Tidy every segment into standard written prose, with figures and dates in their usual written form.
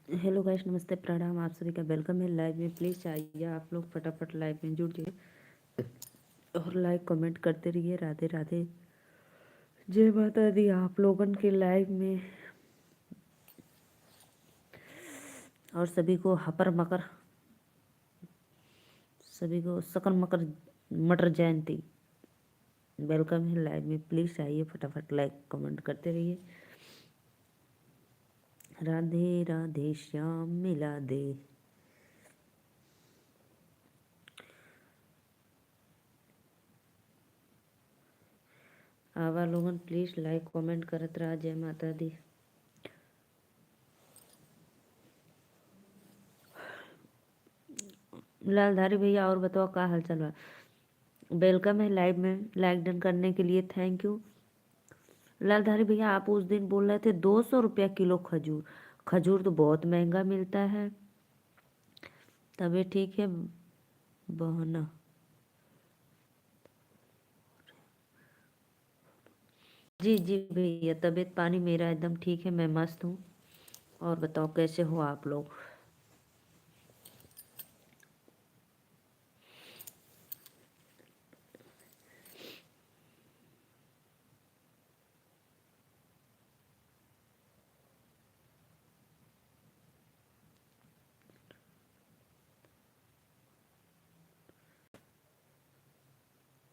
Hello guys, नमस्ते, प्रणाम। आप सभी का वेलकम है लाइव में। प्लीज़ आइए आप लोग, फटाफट लाइव में जुड़ जाइए और लाइक कमेंट करते रहिए। राधे राधे, जय माता दी। आप लोगन के लाइव में और सभी को हपर मकर, सभी को सकल मकर मटर जयंती वेलकम है लाइव में। प्लीज़ आइए, फटाफट लाइक कमेंट करते रहिए। राधे राधे, श्याम मिला दे। आवा लोगन प्लीज़ लाइक कमेंट करत रहा। जय माता दी। लालधारी भैया, और बताओ क्या हाल चाल है। वेलकम है लाइव में। लाइक डन करने के लिए थैंक यू। लालधारी भैया, आप उस दिन बोल रहे थे 200 रुपया किलो खजूर। खजूर तो बहुत महंगा मिलता है। तबीयत ठीक है बहना? जी जी भैया, तबीयत पानी मेरा एकदम ठीक है, मैं मस्त हूँ। और बताओ कैसे हो आप लोग।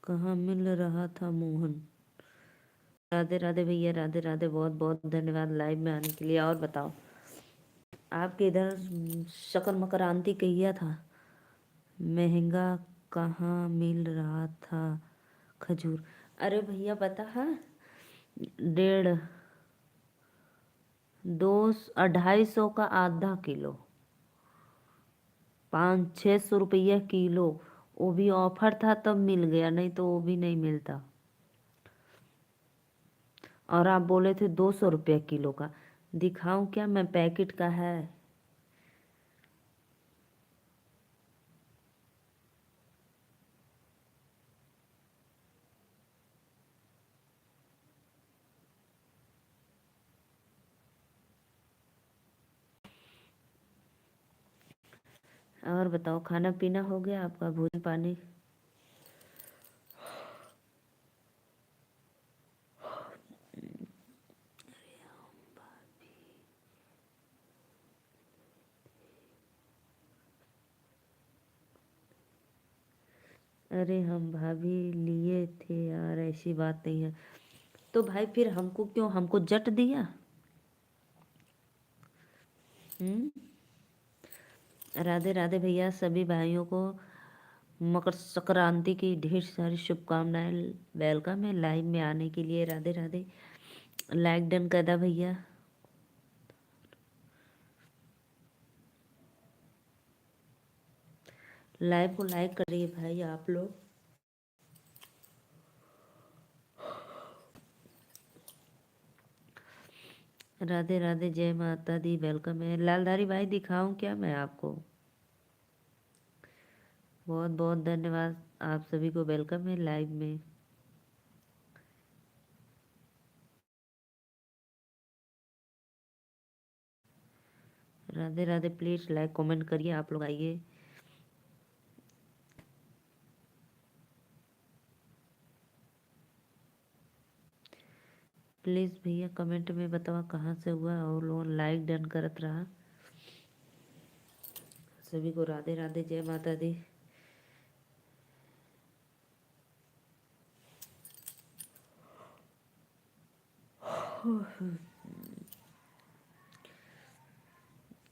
कहाँ मिल रहा था मोहन। राधे राधे भैया, राधे राधे, बहुत बहुत धन्यवाद लाइव में आने के लिए। और बताओ आपके इधर शकर मकरांति कहिया था। महंगा कहाँ मिल रहा था खजूर। अरे भैया पता है, डेढ़ दो 250 का आधा किलो, 500-600 रुपया किलो। वो भी ऑफर था तब मिल गया, नहीं तो वो भी नहीं मिलता। और आप बोले थे 200 रुपया किलो का। दिखाऊं क्या मैं, पैकेट का है। और बताओ खाना पीना हो गया आपका, भोजन पानी। अरे हम भाभी लिए थे यार, ऐसी बात नहीं है। तो भाई फिर हमको क्यों, हमको जट दिया। हम्म। राधे राधे भैया, सभी भाइयों को मकर संक्रांति की ढेर सारी शुभकामनाएं। वेलकम है लाइव में आने के लिए। राधे राधे। लाइक डन कर दा भैया। लाइव को लाइक करिए भाई आप लोग। राधे राधे, जय माता दी, वेलकम है। लालधारी भाई दिखाऊं क्या मैं आपको। बहुत बहुत धन्यवाद आप सभी को, वेलकम है लाइव में। Radhe Radhe, please like comment करिए आप लोग, आइए। प्लीज भैया कमेंट में बतावा कहाँ से हुआ, और लोग लाइक डन करत रहा। सभी को राधे राधे, जय माता दी।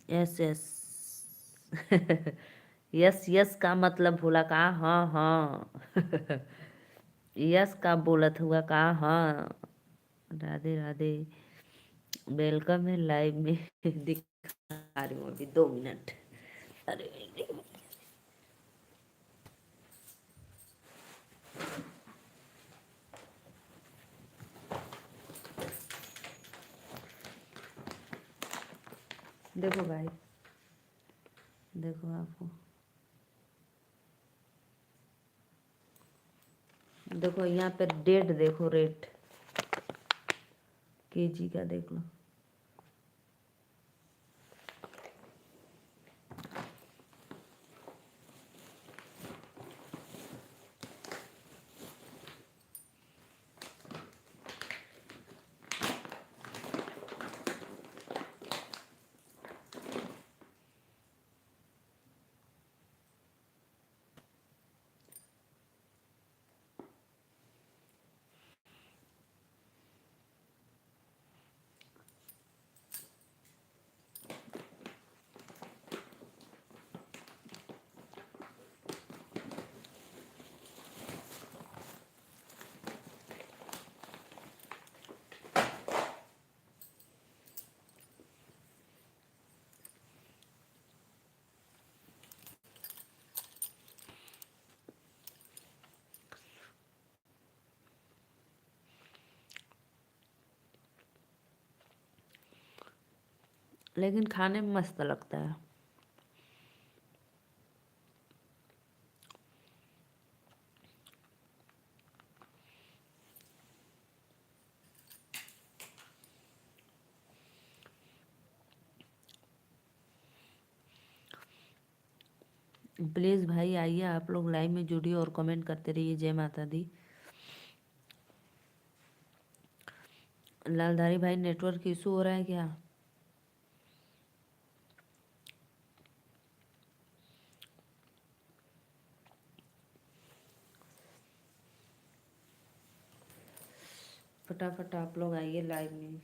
Yes yes. यस यस का मतलब भोला का, हाँ हाँ। यस का बोलत हुआ का, हाँ। राधे राधे, वेलकम है लाइव में। दिखा रही हूँ अभी 2 मिनट। अरे देखो भाई, देखो आपको, देखो यहाँ पे डेट देखो, रेट केजी का देख लो। लेकिन खाने में मस्त लगता है। प्लीज़ भाई आइए, आप लोग लाइव में जुड़िए और कमेंट करते रहिए। जय माता दी। लालधारी भाई, नेटवर्क इशू हो रहा है क्या? फटाफट आप लोग आइए लाइव में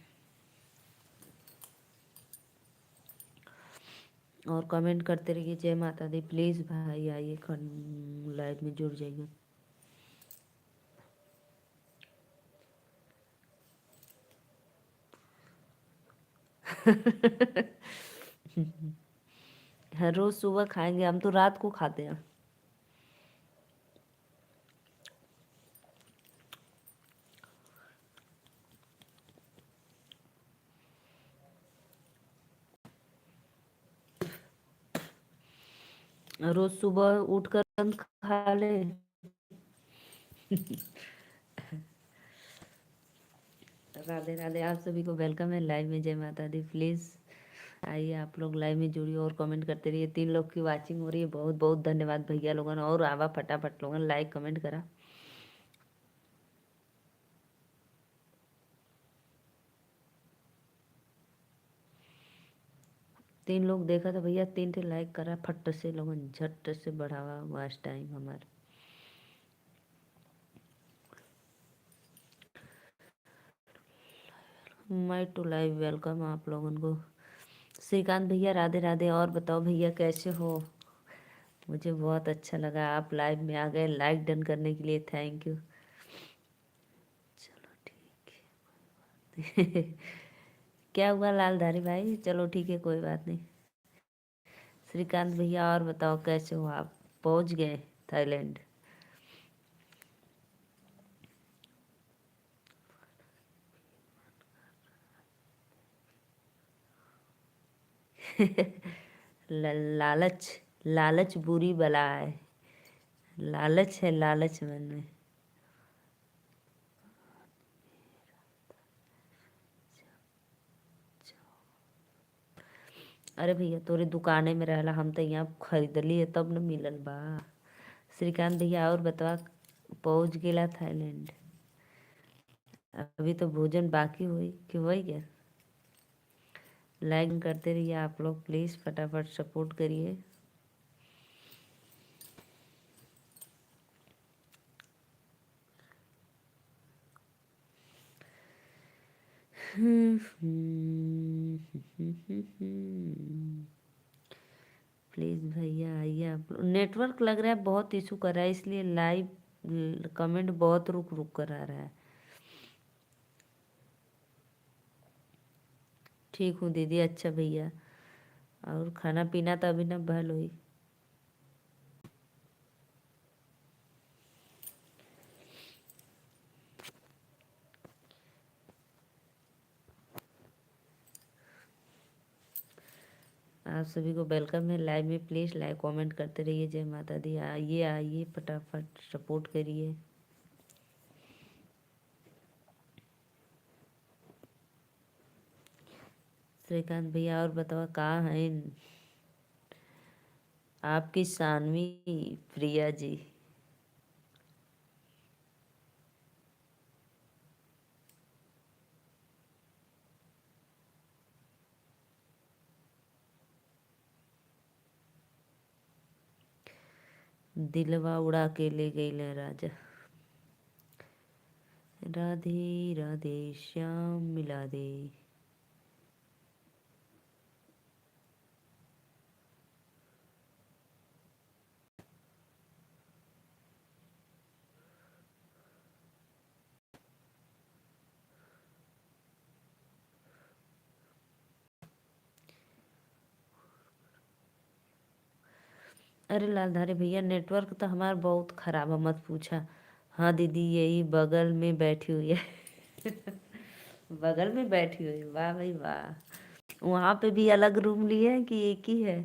और कमेंट करते रहिए। जय माता दी। प्लीज़ भाई आइए, लाइव में जुड़ जाइए। हर रोज सुबह खाएंगे, हम तो रात को खाते हैं। रोज सुबह उठकर तुरंत खा ले। राधे राधे, आप सभी को वेलकम है लाइव में। जय माता दी। प्लीज आइए आप लोग लाइव में जुड़िए और कमेंट करते रहिए। 3 लोग की वाचिंग हो रही है, बहुत बहुत धन्यवाद भैया लोगन। और आवा फटाफट लोगन लाइक कमेंट करा। तीन लोग देखा था भैया, 3 थे लाइक करा फट से लोगन, झट से बढ़ावा वाच टाइम हमारा। माई टू लाइव वेलकम आप लोगन को। श्रीकांत भैया राधे राधे। और बताओ भैया कैसे हो? मुझे बहुत अच्छा लगा आप लाइव में आ गए। लाइक डन करने के लिए थैंक यू। चलो ठीक है। क्या हुआ लालधारी भाई? चलो ठीक है, कोई बात नहीं। श्रीकांत भैया और बताओ कैसे हो आप? पहुंच गए थाईलैंड? लालच, लालच बुरी बला है। लालच है, लालच मन में। अरे भैया तोरे दुकाने में रहला, हम तो यहाँ खरीदली है तब न मिलल बा। श्रीकांत भैया और बतवा, पहुंच गेला थाईलैंड? अभी तो भोजन बाकी हुई कि वही क्या? लाइक करते रहिए आप लोग, प्लीज़ फटाफट सपोर्ट करिए। प्लीज़ भैया आइए आप लोग। नेटवर्क लग रहा है बहुत इशू कर रहा है, इसलिए लाइव कमेंट बहुत रुक रुक कर आ रहा है। ठीक हूँ दीदी। अच्छा भैया, और खाना पीना तो अभी ना भल हुई। आप सभी को वेलकम है लाइव में। प्लीज़ लाइक कमेंट करते रहिए। जय माता दी। आइए आइए फटाफट सपोर्ट करिए। श्रीकांत भैया और बताओ कहाँ हैं आपकी सानवी प्रिया जी? दिलवा उड़ा के ले गई ले राजा। राधे राधे श्याम मिला दे। अरे लालधारी भैया, नेटवर्क तो हमारा बहुत खराब है, मत पूछा। हाँ दीदी, यही बगल में बैठी हुई है। बगल में बैठी हुई, वाह भाई वाह। वहां पे भी अलग रूम लिए हैं कि एक ही है?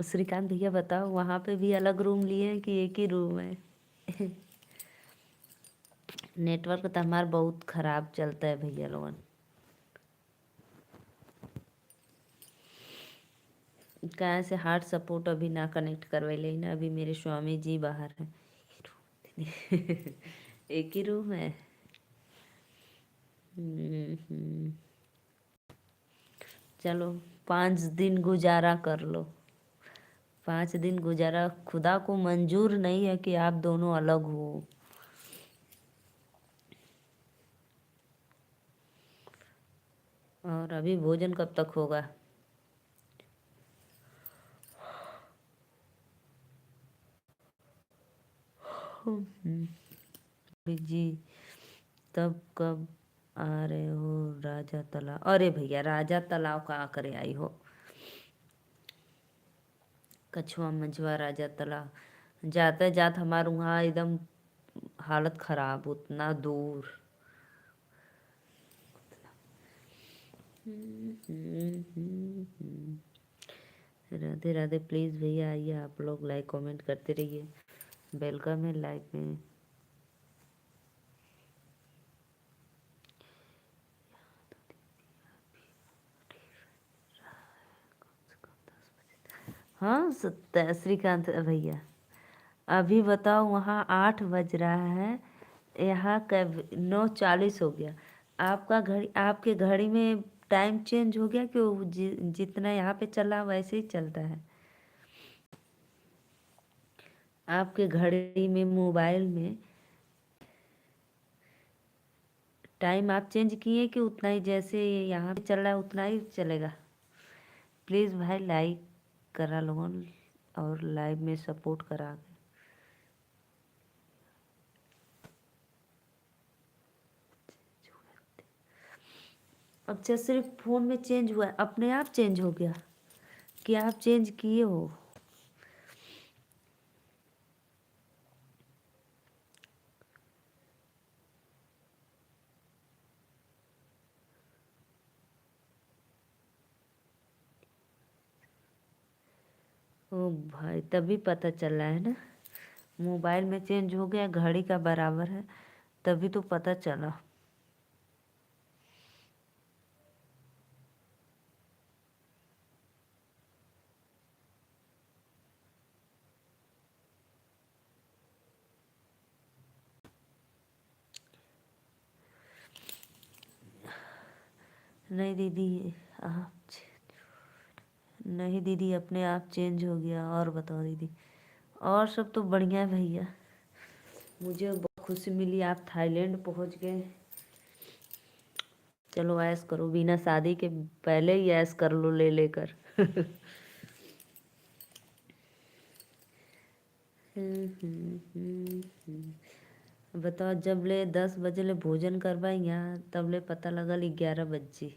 श्रीकांत भैया बताओ, वहां पे भी अलग रूम लिए हैं कि एक ही रूम है? नेटवर्क तो हमारा बहुत खराब चलता है भैया लोगन। कहाँ से हार्ट सपोर्ट अभी ना कनेक्ट करवैले ना, अभी मेरे स्वामी जी बाहर हैं। एक ही रूम है। हम्म। चलो 5 दिन गुजारा कर लो। 5 दिन गुजारा, खुदा को मंजूर नहीं है कि आप दोनों अलग हो। और अभी भोजन कब तक होगा? जी। तब कब आ रहे हो राजा तालाब? अरे भैया राजा तालाब कहाँ करे आई हो? कछुआ मंझुआ राजा तालाब जाते जात हमारे वहाँ एकदम हालत खराब, उतना दूर। राधे राधे। प्लीज़ भैया आइए, आप लोग लाइक कमेंट करते रहिए। वेलकम है लाइक में। हाँ श्रीकांत भैया, अभी बताओ, वहाँ 8 बज रहा है, यहाँ कब 9:40 हो गया। आपका घड़ी, आपके घड़ी में टाइम चेंज हो गया कि वो जितना यहाँ पे चला वैसे ही चलता है? आपके घड़ी में, मोबाइल में टाइम आप चेंज किए कि उतना ही जैसे यहाँ पे चल रहा है उतना ही चलेगा? प्लीज़ भाई लाइक करा लोगन और लाइव में सपोर्ट करा। अच्छा, सिर्फ फ़ोन में चेंज हुआ है, अपने आप चेंज हो गया कि आप चेंज किए हो? ओ भाई, तभी पता चल रहा है ना, मोबाइल में चेंज हो गया, घड़ी का बराबर है, तभी तो पता चला। नहीं दीदी, आप नहीं दीदी, अपने आप चेंज हो गया। और बताओ दीदी, और सब तो बढ़िया है भैया। मुझे बहुत खुशी मिली आप थाईलैंड पहुंच गए। चलो ऐश करो, बिना शादी के पहले ही ऐश कर लो ले लेकर। बताओ, जब ले 10 बजे ले भोजन करवाई यहाँ, तब ले पता लगल 11 बजे।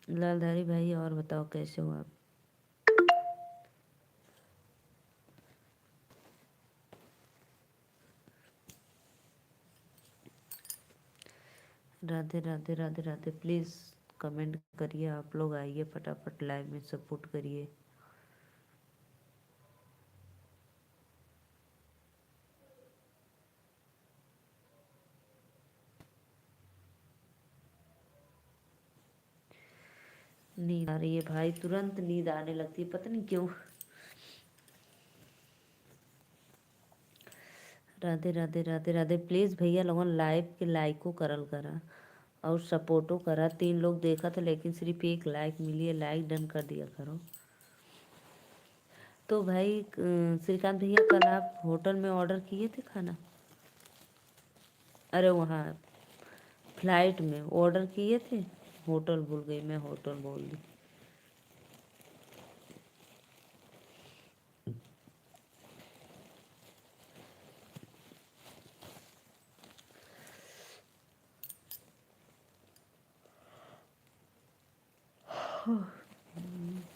लालधारी भाई, और बताओ कैसे हो आप? राधे राधे राधे राधे। प्लीज़ कमेंट करिए, आप लोग आइए फटाफट लाइव में सपोर्ट करिए। नींद आ रही है भाई, तुरंत नींद आने लगती है, पता नहीं क्यों। राधे राधे राधे राधे। प्लीज़ भैया लोगन लाइव के लाइको करल करा और सपोर्टो करा। 3 लोग देखा था लेकिन सिर्फ एक लाइक मिली है, लाइक डन कर दिया करो। तो भाई श्रीकांत भैया, कल आप होटल में ऑर्डर किए थे खाना? अरे वहाँ फ्लाइट में ऑर्डर किए थे? होटल भूल गई मैं, होटल बोल दी।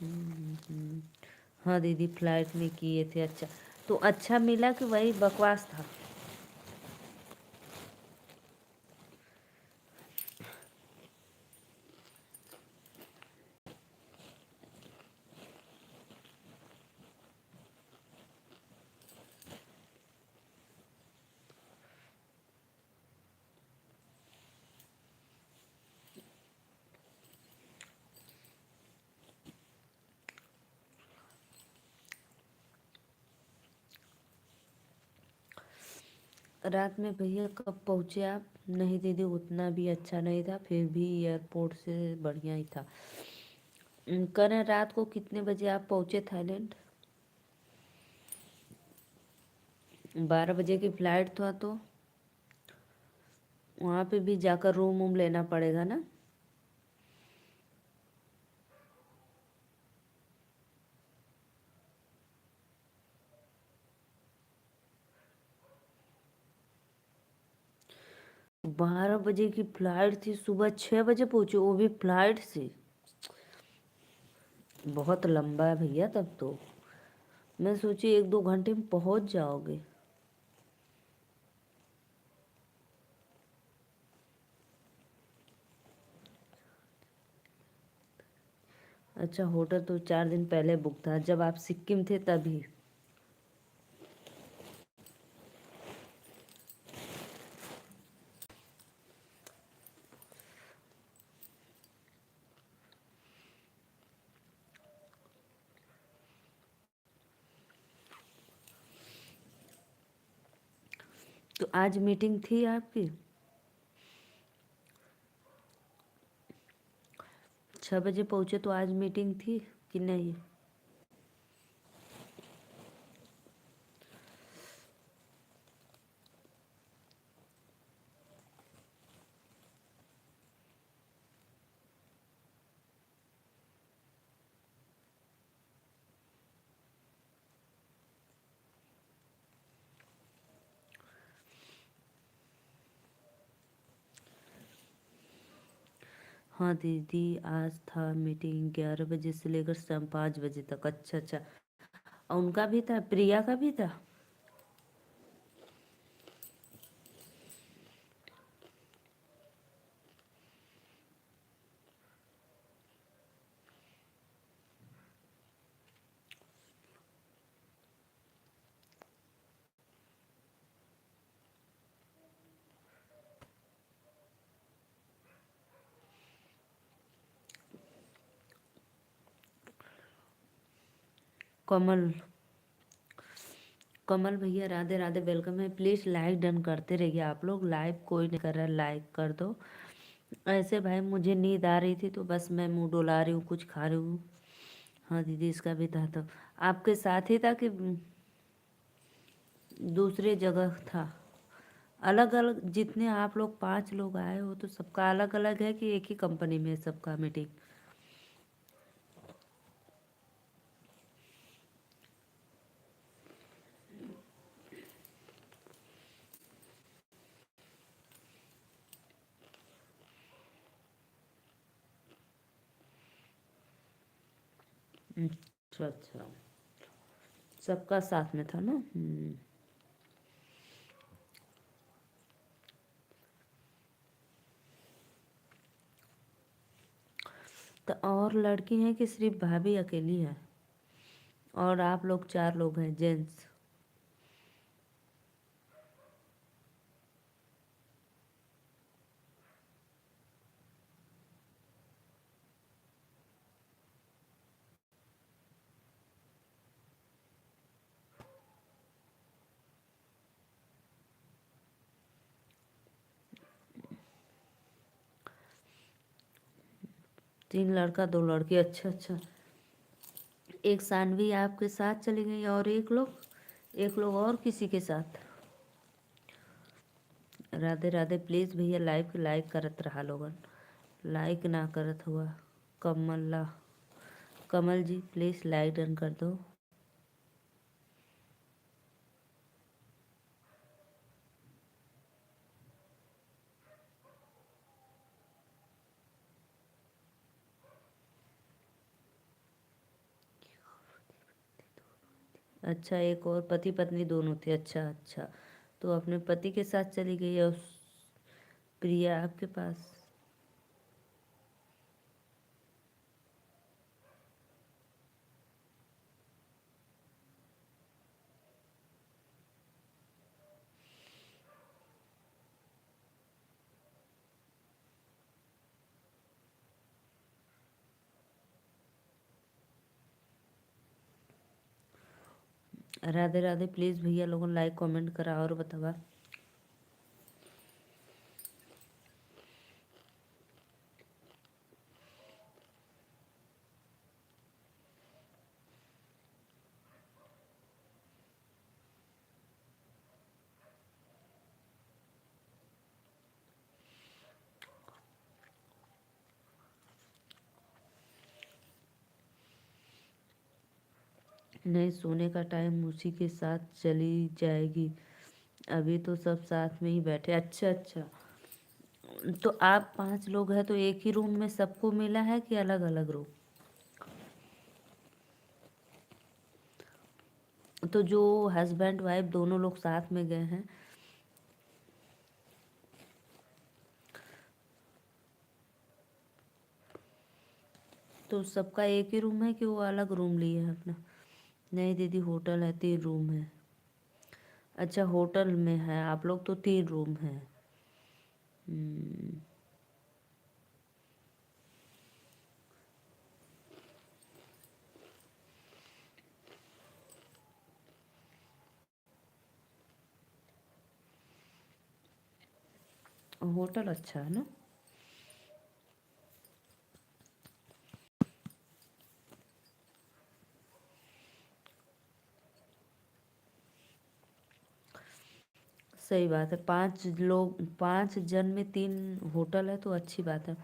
हम्म। हाँ दीदी, फ्लाइट में किए थे। अच्छा, तो अच्छा मिला कि वही बकवास था? रात में भैया कब पहुँचे आप? नहीं दीदी, उतना भी अच्छा नहीं था, फिर भी एयरपोर्ट से बढ़िया ही था। करें, रात को कितने बजे आप पहुँचे थाईलैंड? 12 बजे की फ्लाइट था, तो वहाँ पे भी जाकर रूम वूम लेना पड़ेगा ना? बारह बजे की फ्लाइट थी, सुबह 6 बजे पहुंचे, वो भी फ्लाइट से? बहुत लंबा है भैया तब तो। मैं सोची 1-2 घंटे में पहुंच जाओगे। अच्छा, होटल तो 4 दिन पहले बुक था, जब आप सिक्किम थे तभी? तो आज मीटिंग थी आपकी? 6 बजे पहुंचे तो आज मीटिंग थी कि नहीं? हाँ दीदी, आज था मीटिंग 11 बजे से लेकर शाम 5 बजे तक। अच्छा अच्छा। और उनका भी था, प्रिया का भी था? कमल, कमल भैया राधे राधे, वेलकम है। प्लीज़ लाइक डन करते रहिए आप लोग। लाइव कोई नहीं कर रहा, लाइक कर दो। ऐसे भाई मुझे नींद आ रही थी तो बस मैं मुंह डुला रही हूँ, कुछ खा रही हूँ। हाँ दीदी, इसका भी था तो आपके साथ ही था कि दूसरे जगह था? अलग अलग, जितने आप लोग 5 लोग आए हो तो सबका अलग अलग है कि एक ही कंपनी में है सबका मीटिंग? अच्छा अच्छा, सबका साथ में था ना। तो और लड़की हैं कि सिर्फ भाभी अकेली है? और आप लोग 4 लोग हैं जेंट्स? 3 लड़का 2 लड़की, अच्छा अच्छा। एक सानवी आपके साथ चली गई और एक लोग और किसी के साथ? राधे राधे। प्लीज़ भैया लाइव के लाइक करत रहा लोगन, लाइक ना करत हुआ। कमला, कमल जी प्लीज़ लाइक डन कर दो। अच्छा, एक और पति पत्नी दोनों थे। अच्छा अच्छा, तो अपने पति के साथ चली गई है उस प्रिया आपके पास। राधे राधे। प्लीज भैया लोगों लाइक कमेंट करा और बतावा। नहीं, सोने का टाइम उसी के साथ चली जाएगी, अभी तो सब साथ में ही बैठे। अच्छा अच्छा, तो आप 5 लोग हैं तो एक ही रूम में सबको मिला है कि अलग अलग रूम? तो जो हस्बैंड वाइफ दोनों लोग साथ में गए हैं, तो सबका एक ही रूम है कि वो अलग रूम लिए हैं अपना? नहीं दीदी, होटल है, 3 रूम है। अच्छा, होटल में है आप लोग तो 3 रूम है। हम्म, होटल अच्छा है ना। सही बात है, 5 लोग 5 जन में 3 होटल है तो अच्छी बात है।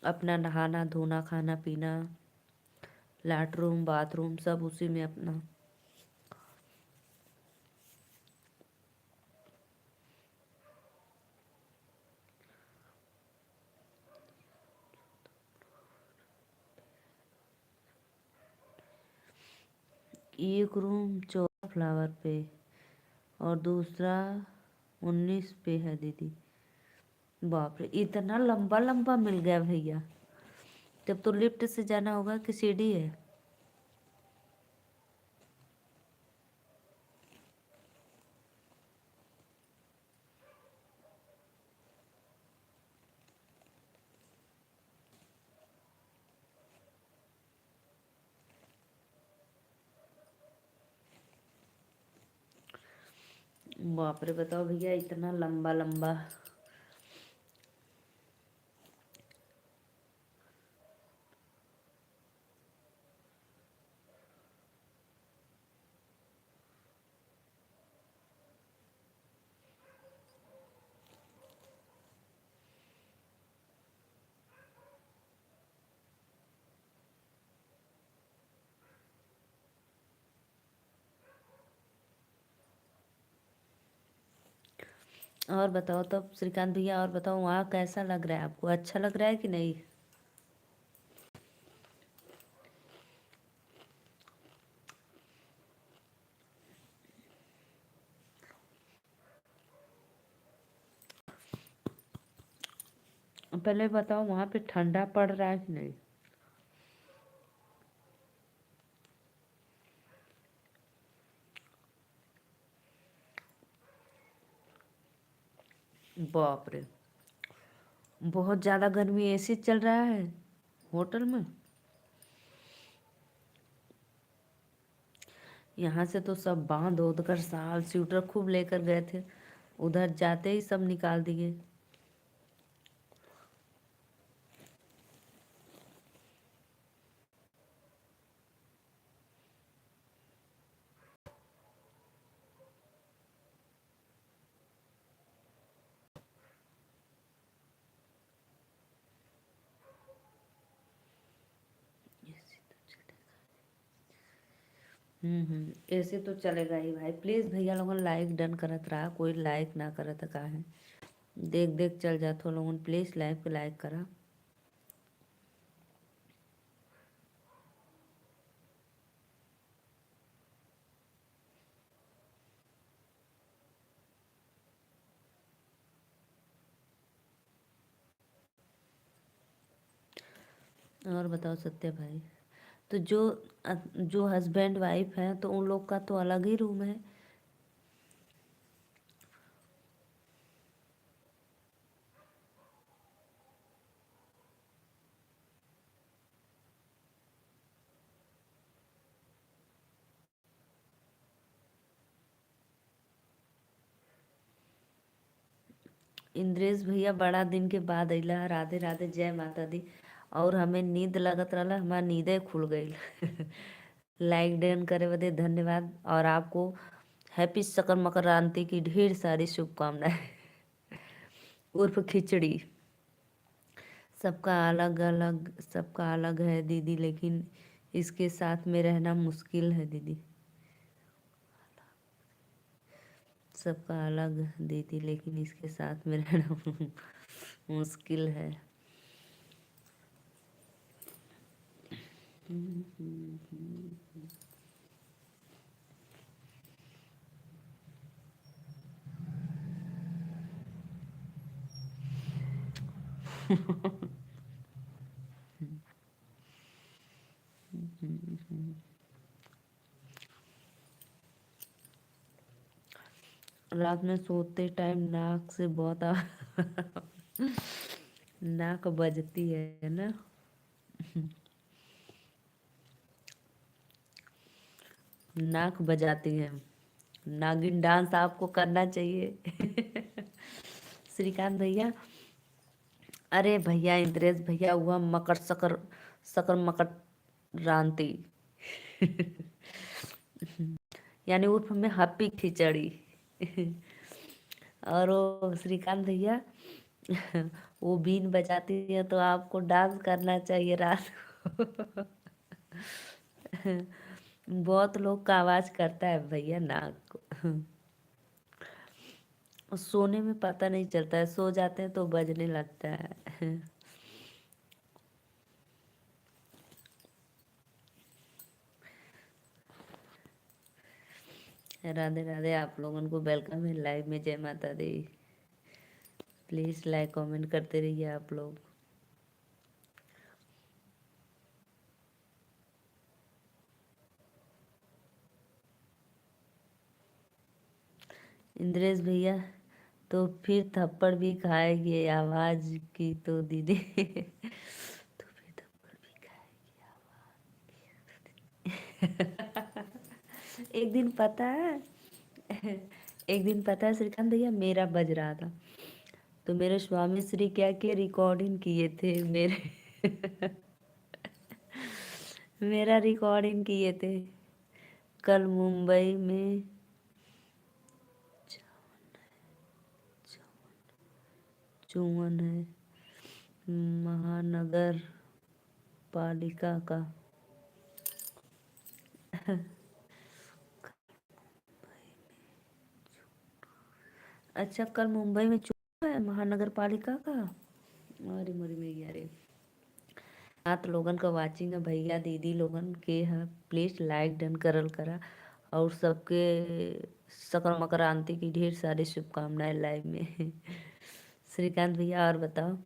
अपना नहाना धोना खाना पीना, लैटरूम बाथरूम सब उसी में अपना। एक रूम 14 फ्लावर पे और दूसरा 19 पे है दीदी। बाप रे, इतना लंबा लंबा मिल गया भैया। तब तो लिफ्ट से जाना होगा कि सीढ़ी है? बाप रे, बताओ भैया, इतना लंबा लंबा। और बताओ तब श्रीकांत भैया, और बताओ वहाँ कैसा लग रहा है आपको? अच्छा लग रहा है कि नहीं? पहले बताओ वहाँ पे ठंडा पड़ रहा है कि नहीं? बाप रे, बहुत ज़्यादा गर्मी। एसी चल रहा है होटल में? यहाँ से तो सब बांध ओध कर साल स्वेटर खूब लेकर गए थे, उधर जाते ही सब निकाल दिए। ऐसे तो चलेगा ही भाई। प्लीज भैया लोगन लाइक डन करत रहा, कोई लाइक ना करत का है? देख देख चल जात हो लोगन, प्लीज लाइक पे लाइक करा। और बताओ सत्य भाई। तो जो हस्बैंड वाइफ है तो उन लोग का तो अलग ही रूम है। इंद्रेश भैया बड़ा दिन के बाद अइला। राधे राधे, जय माता दी। और हमें नींद लगत रहला, हमार नींदे खुल गई। लाइक डन करे बदे धन्यवाद। और आपको हैप्पी सकर मकरांति की ढेर सारी शुभकामनाएं। उर्फ खिचड़ी। सबका अलग है दीदी, लेकिन इसके साथ में रहना मुश्किल है दीदी। सबका अलग दीदी, लेकिन इसके साथ में रहना मुश्किल है। रात में सोते टाइम नाक से बहुत नाक बजती है ना। नाक बजाती है। नागिन डांस आपको करना चाहिए। श्रीकांत भैया। अरे भैया इंद्रेश भैया, हुआ मकर सकर सकर मकर रांति। यानी उर्फ में हैप्पी खिचड़ी। और वो श्रीकांत भैया, वो बीन बजाती है तो आपको डांस करना चाहिए रात को। बहुत लोग का आवाज करता है भैया नाक को। और सोने में पता नहीं चलता है, सो जाते हैं तो बजने लगता है। राधे राधे, आप लोगों को वेलकम है लाइव में। जय माता दी। प्लीज लाइक कमेंट करते रहिए आप लोग। इंद्रेश भैया, तो फिर थप्पड़ भी खाएगी आवाज की तो दीदी। तो फिर थप्पड़ भी खाएगी। एक दिन पता है, एक दिन पता है श्रीकांत भैया, मेरा बज रहा था तो मेरे स्वामी श्री क्या के रिकॉर्डिंग किए थे मेरे। मेरा रिकॉर्डिंग किए थे। कल मुंबई में चुवन है महानगर पालिका का। अच्छा, कल मुंबई में चुनाव है महानगर पालिका का। अरे मरी में अरे। सात लोगन का वाचिंग है भैया दीदी लोगन के है। प्लीज लाइक डन करल करा। और सबके सकल मकरांति की ढेर सारी शुभकामनाएं लाइव में। श्रीकांत भैया और बताओ।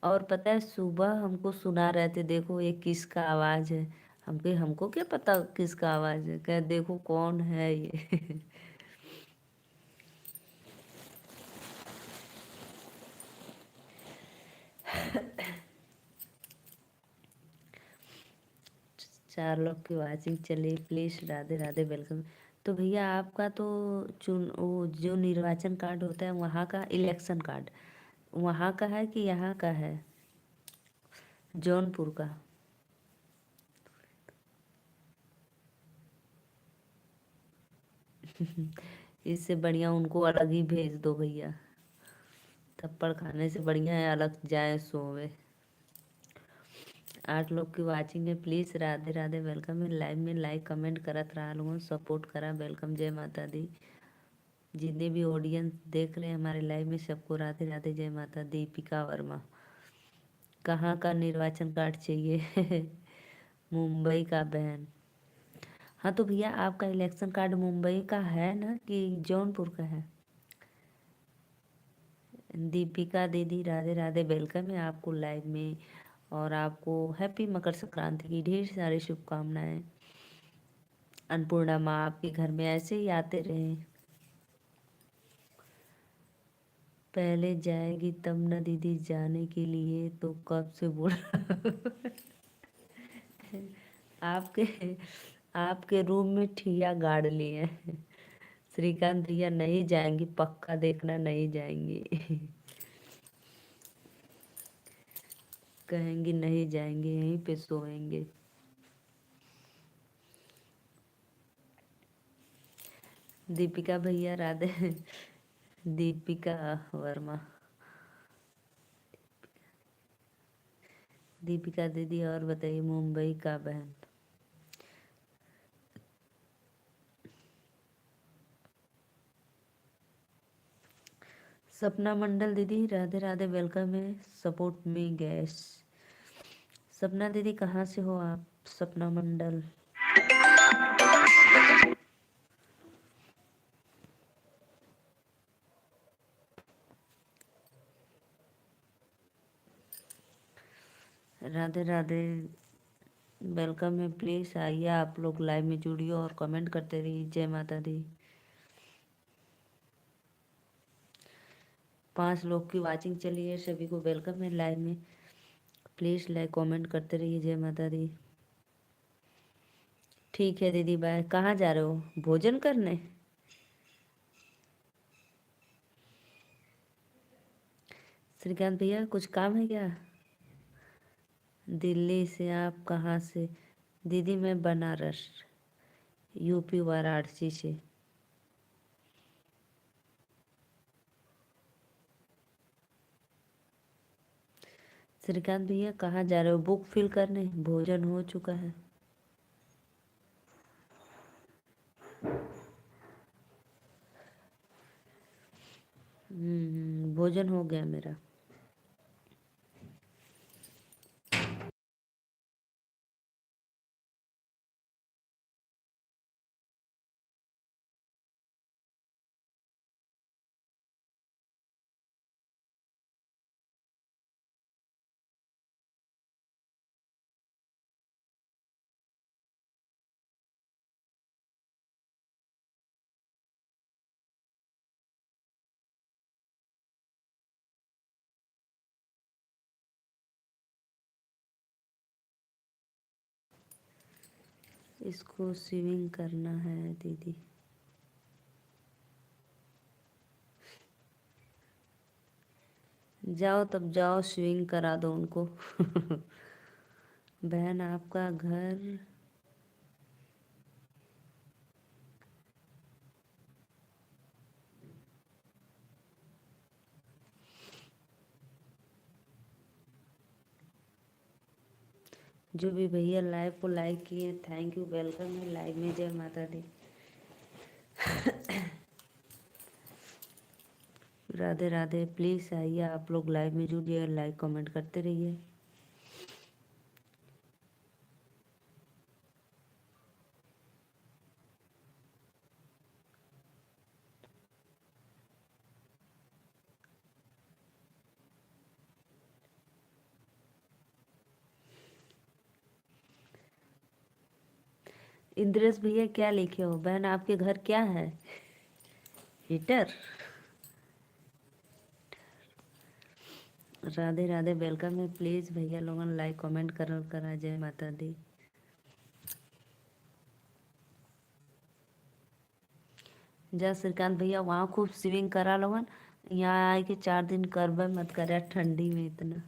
और पता है सुबह हमको सुना रहे थे, देखो ये किसका आवाज है। हमको हमको क्या पता किसका आवाज है, कह देखो कौन है ये। चार लोग की वाचिंग चलिए। Please Radhe Radhe, welcome. तो भैया आपका तो चुन वो जो निर्वाचन कार्ड होता है वहाँ का इलेक्शन कार्ड वहाँ का है कि यहाँ का है? जौनपुर का। इससे बढ़िया उनको अलग ही भेज दो भैया। थप्पड़ खाने से बढ़िया है अलग जाए सोवे। आठ लोग की वाचिंग है। प्लीज राधे राधे, वेलकम है लाइव में। लाइक कमेंट करत रहा लोगों, सपोर्ट करा। वेलकम, जय माता दी। जितने भी ऑडियंस देख रहे हैं हमारे लाइव में सबको राधे राधे, जय माता। दीपिका वर्मा, कहाँ का निर्वाचन कार्ड चाहिए? मुंबई का बहन। हाँ तो भैया आपका इलेक्शन कार्ड मुंबई का है ना कि जौनपुर का है? दीपिका दीदी राधे राधे, वेलकम है आपको लाइव में। और आपको हैप्पी मकर संक्रांति की ढेर सारी शुभकामनाएं। अन्नपूर्णा माँ आपके घर में ऐसे ही आते रहे। पहले जाएगी तब न दीदी, जाने के लिए तो कब से बोल आपके आपके रूम में ठिया गाड़ लिए हैं। श्रीकांत भैया नहीं जाएंगी, पक्का देखना नहीं जाएंगी। कहेंगी नहीं जाएंगे, यहीं पे सोएंगे। दीपिका भैया राधे। दीपिका वर्मा। दीपिका दीदी और बताइए, मुंबई का बहन। सपना मंडल दीदी राधे राधे, वेलकम है, सपोर्ट मी गैस। सपना दीदी कहाँ से हो आप? सपना मंडल। राधे राधे, वेलकम है, प्लीज आइए आप लोग लाइव में जुड़िए और कमेंट करते रहिए। जय माता दी। 5 लोग की वाचिंग चली है, सभी को वेलकम है लाइव में। प्लीज लाइक कमेंट करते रहिए। जय माता दी। ठीक है दीदी, बाय। कहाँ जा रहे हो, भोजन करने? श्रीकांत भैया कुछ काम है क्या? दिल्ली से, आप कहाँ से? दीदी मैं बनारस, यूपी वाराणसी से। श्रीकांत भैया कहाँ जा रहे हो, बुक फिल करने? भोजन हो चुका है। भोजन हो गया मेरा। इसको स्विमिंग करना है दीदी। जाओ तब जाओ, स्विंग करा दो उनको। बहन आपका घर? जो भी भैया लाइव को लाइक किए, थैंक यू, वेलकम है लाइव में। जय माता दी। राधे राधे, प्लीज आइए आप लोग लाइव में जुड़िए, लाइक कमेंट करते रहिए। इंद्रेश भैया क्या लिखे हो? बहन आपके घर क्या है? हीटर? राधे राधे, वेलकम है, प्लीज भैया लोगन लाइक कमेंट करा। जय माता दी। जा श्रीकांत भैया वहाँ खूब स्विमिंग करा लोगन। यहाँ आए के 4 दिन करबे मत करे ठंडी में इतना।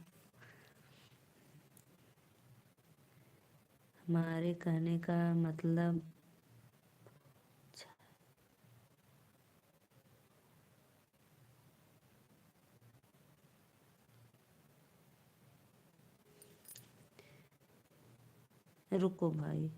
हमारे कहने का मतलब। रुको भाई।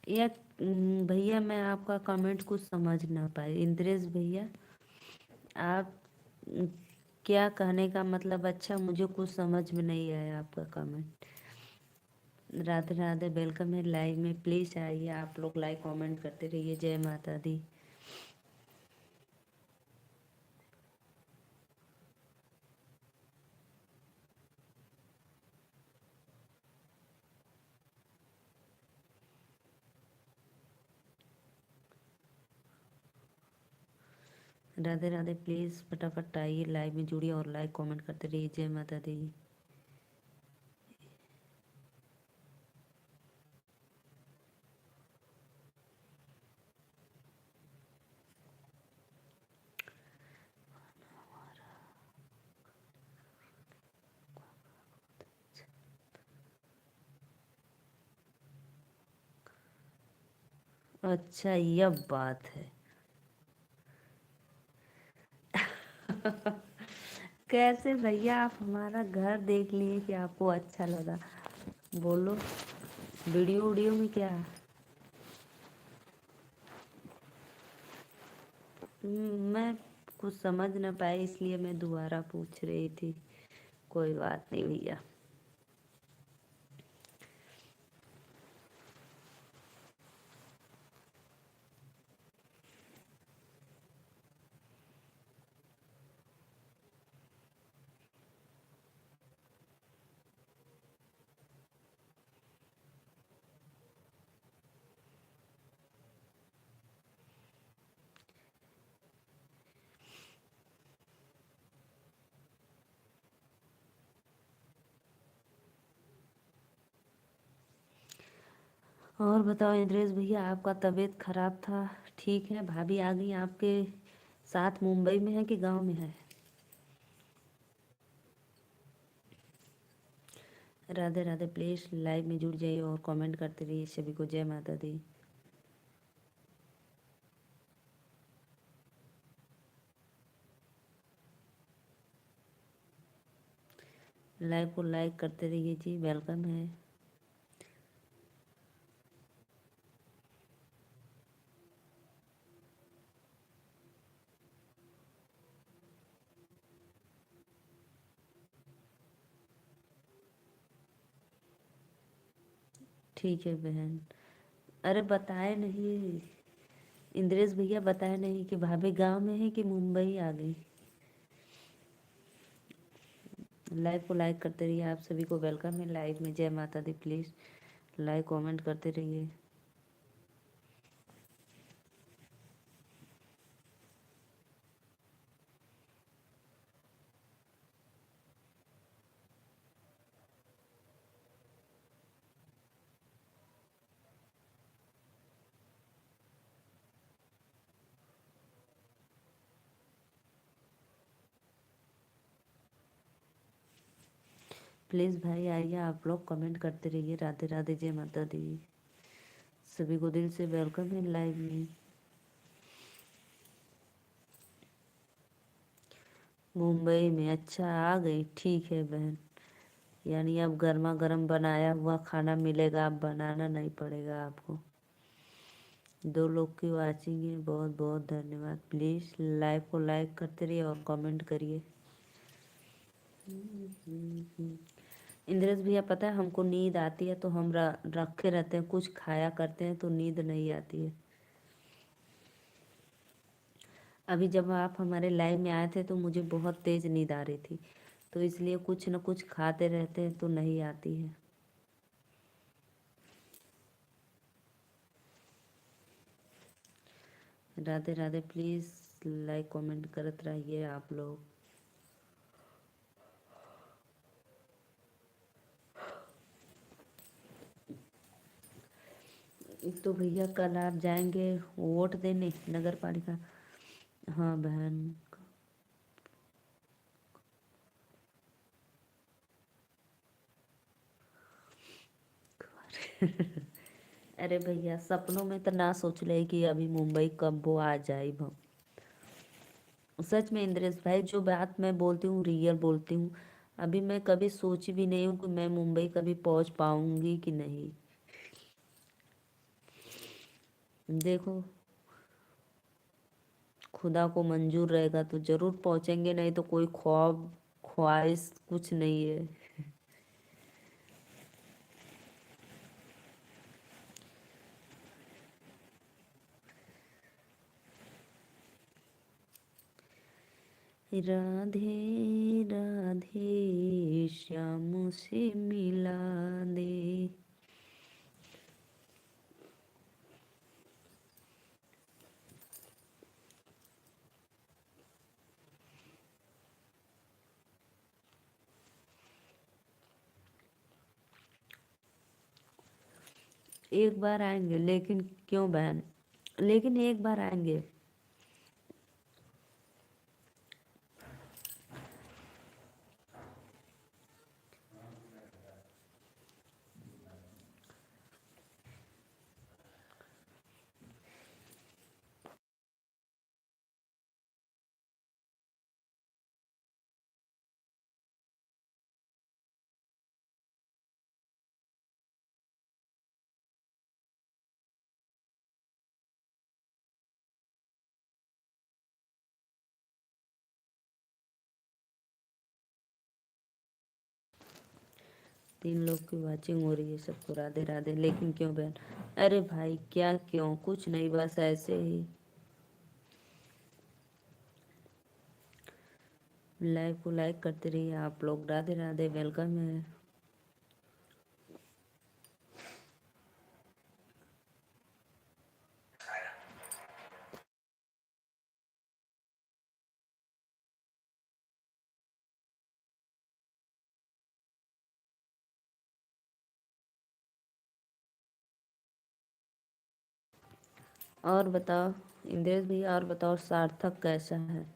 या भैया मैं आपका कमेंट कुछ समझ ना पाई। इंद्रेश भैया आप क्या कहने का मतलब? अच्छा, मुझे कुछ समझ में नहीं आया आपका कमेंट। राधे राधे, वेलकम है लाइव में। प्लीज आइए, आप लोग लाइक कमेंट करते रहिए। जय माता दी। राधे राधे, प्लीज फटाफट आइए, लाइव में जुड़िए और लाइक कमेंट करते रहिए। जय माता दी। अच्छा, यह बात है। कैसे भैया, आप हमारा घर देख लिए कि आपको अच्छा लगा? बोलो, वीडियो वीडियो में क्या? मैं कुछ समझ ना पाई, इसलिए मैं दोबारा पूछ रही थी। कोई बात नहीं भैया। और बताओ इंद्रेश भैया, आपका तबीयत खराब था, ठीक है? भाभी आ गई आपके साथ? मुंबई में है कि गांव में है? राधे राधे, प्लीज लाइव में जुड़ जाइए और कमेंट करते रहिए। सभी को जय माता दी। लाइव को लाइक करते रहिए जी, वेलकम है। ठीक है बहन। अरे बताए नहीं, इंद्रेश भैया बताए नहीं कि भाभी गांव में है कि मुंबई आ गई। लाइव को लाइक करते रहिए। आप सभी को वेलकम है लाइव में। जय माता दी। प्लीज लाइक कमेंट करते रहिए। प्लीज भाई आइए, आप लोग कमेंट करते रहिए। राधे राधे, जय माता दी। सभी को दिल से वेलकम है लाइव में। मुंबई में? अच्छा, आ गई, ठीक है बहन। यानी अब गर्मा गर्म बनाया हुआ खाना मिलेगा, अब बनाना नहीं पड़ेगा आपको। दो लोग की वाचिंग है, बहुत बहुत धन्यवाद। प्लीज लाइव को लाइक करते रहिए और कमेंट करिए। इंद्रेश भैया, पता है हमको नींद आती है तो हम रखे रहते हैं, कुछ खाया करते हैं तो नींद नहीं आती है। अभी जब आप हमारे लाइव में आए थे तो मुझे बहुत तेज नींद आ रही थी, तो इसलिए कुछ न कुछ खाते रहते हैं तो नहीं आती है। Radhe Radhe, please like comment करते रहिए आप लोग। तो भैया कल आप जाएंगे वोट देने नगर पालिका? हाँ बहन। अरे भैया, सपनों में तो ना सोच ले कि अभी मुंबई कब वो आ जाए। सच में इंद्रेश भाई, जो बात मैं बोलती हूँ रियल बोलती हूँ। अभी मैं कभी सोची भी नहीं हूँ कि मैं मुंबई कभी पहुंच पाऊंगी कि नहीं। देखो, खुदा को मंजूर रहेगा तो जरूर पहुंचेंगे, नहीं तो कोई ख्वाब ख्वाहिश कुछ नहीं है। राधे राधे श्याम से मिला दे। एक बार आएंगे, लेकिन क्यों बहन, लेकिन एक बार आएंगे। तीन लोग की वाचिंग हो रही है, सबको राधे राधे। लेकिन क्यों बहन? अरे भाई क्या क्यों, कुछ नहीं, बस ऐसे ही। लाइव को लाइक करते रहिए आप लोग। राधे राधे, वेलकम है। और बताओ इंद्रेश भैया, और बताओ सार्थक कैसा है?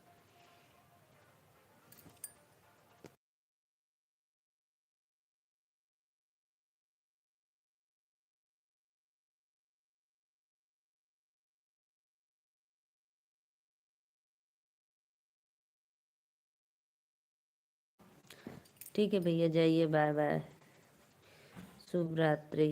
ठीक है भैया, जाइए, बाय बाय, शुभ रात्रि।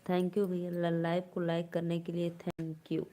थैंक यू भैया, लाइव को लाइक करने के लिए thank you.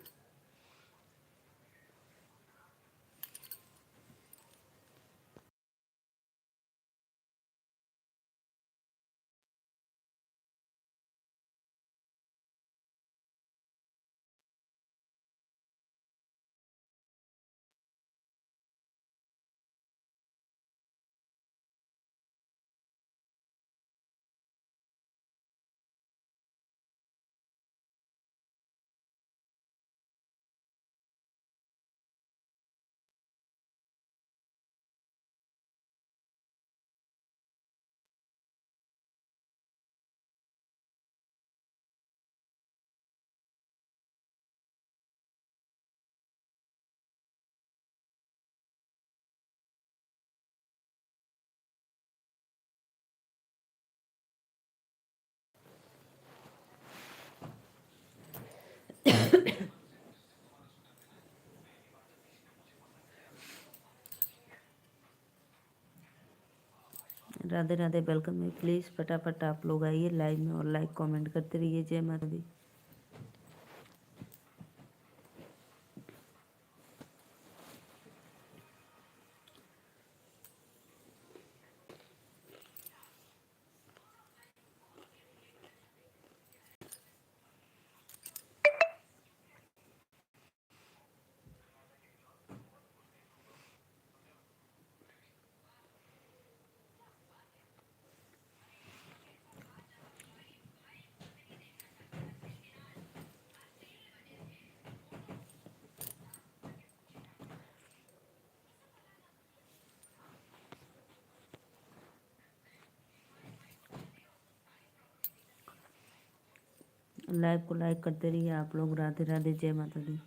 Radhe Radhe, welcome है। प्लीज़ फटाफट आप लोग आइए लाइव में और लाइक कमेंट करते रहिए। जय माता दी। लाइव को लाइक करते रहिए आप लोग। राधे राधे, जय माता दी।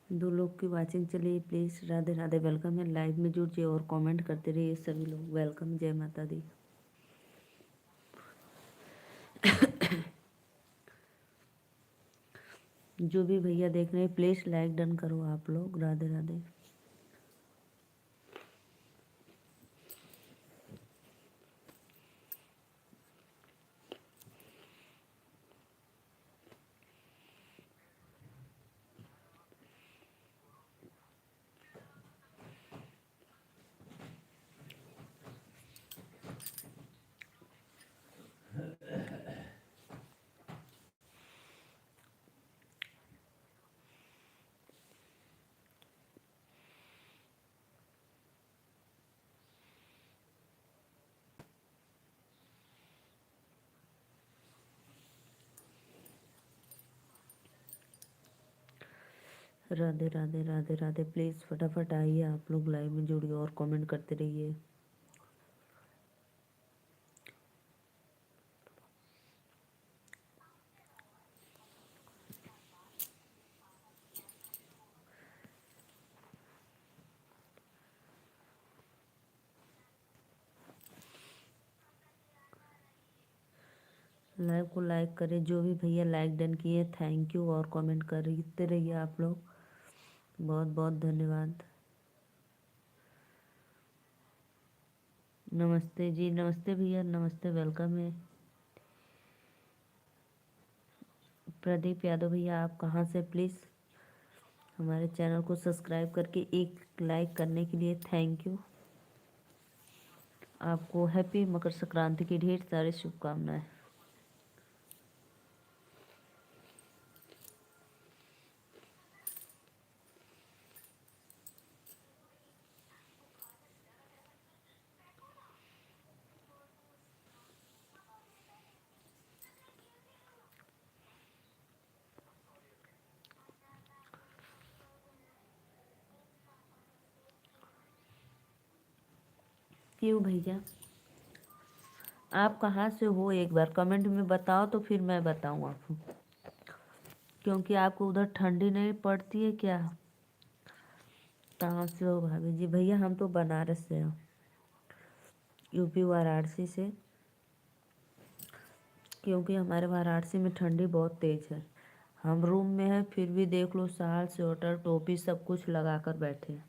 दो लोग की वाचिंग चलिए, प्लीज़ राधे राधे, वेलकम है, लाइव में जुड़िए और कमेंट करते रहिए सभी लोग। वेलकम, जय माता दी। जो भी भैया देख रहे हैं प्लीज़ लाइक डन करो आप लोग। राधे राधे। राधे राधे राधे राधे। प्लीज़ फटाफट आइए आप लोग, लाइव में जुड़िए और कमेंट करते रहिए। लाइव को लाइक करें, जो भी भैया लाइक डन किए थैंक यू, और कमेंट करते रहिए आप लोग। बहुत बहुत धन्यवाद। नमस्ते जी, नमस्ते भैया, नमस्ते, वेलकम है। प्रदीप यादव भैया, आप कहाँ से? प्लीज़ हमारे चैनल को सब्सक्राइब करके एक लाइक करने के लिए थैंक यू। आपको हैप्पी मकर संक्रांति की ढेर सारी शुभकामनाएं। क्यों भैया, आप कहाँ से हो? एक बार कमेंट में बताओ तो फिर मैं बताऊँ आपको। क्योंकि आपको उधर ठंडी नहीं पड़ती है क्या? कहाँ से हो भाभी जी? भैया हम तो बनारस से हैं, यूपी वाराणसी से। क्योंकि हमारे वाराणसी में ठंडी बहुत तेज़ है। हम रूम में हैं फिर भी देख लो, शाल स्वेटर टोपी सब कुछ लगा कर बैठे हैं।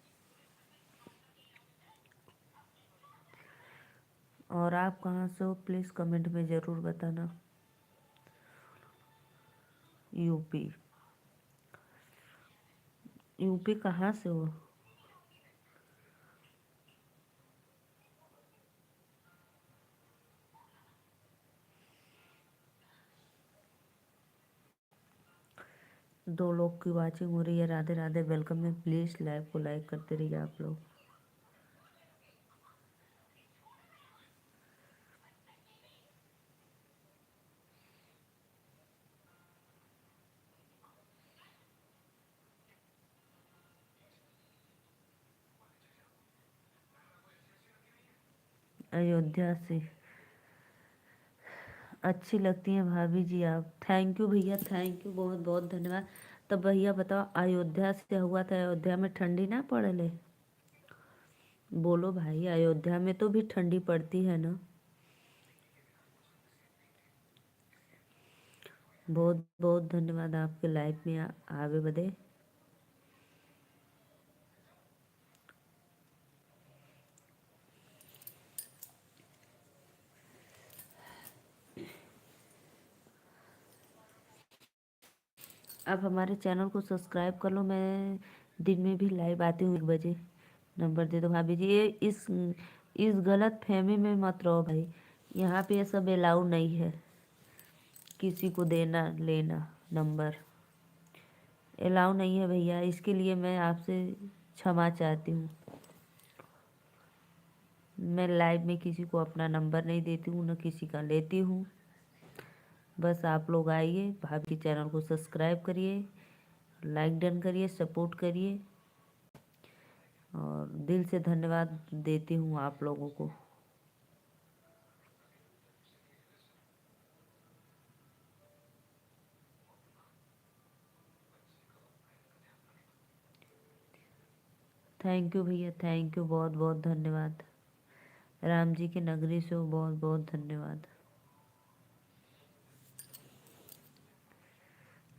और आप कहाँ से हो प्लीज़ कमेंट में ज़रूर बताना। यूपी। यूपी कहाँ से हो? दो लोग की वाचिंग हो रही है। राधे राधे, वेलकम है, प्लीज़ लाइव को लाइक करते रहिए आप लोग। अयोध्या से अच्छी लगती हैं भाभी जी आप। थैंक यू भैया, थैंक यू, बहुत बहुत धन्यवाद। तब भैया बताओ, अयोध्या से हुआ था, अयोध्या में ठंडी ना पड़े? बोलो भाई, अयोध्या में तो भी ठंडी पड़ती है ना? बहुत बहुत धन्यवाद आपके लाइफ में आगे बढ़े। आप हमारे चैनल को सब्सक्राइब कर लो। मैं दिन में भी लाइव आती हूँ 1 बजे। नंबर दे दो भाभी जी। ये इस गलत फहमी में मत रहो भाई, यहाँ पे ये सब अलाउ नहीं है किसी को देना लेना नंबर। अलाउ नहीं है भैया, इसके लिए मैं आपसे क्षमा चाहती हूँ। मैं लाइव में किसी को अपना नंबर नहीं देती हूँ, न किसी का लेती हूँ। बस आप लोग आइए, भाभी के चैनल को सब्सक्राइब करिए, लाइक डन करिए, सपोर्ट करिए, और दिल से धन्यवाद देती हूँ आप लोगों को। थैंक यू भैया, थैंक यू, बहुत बहुत धन्यवाद। राम जी की नगरी से हो, बहुत बहुत धन्यवाद।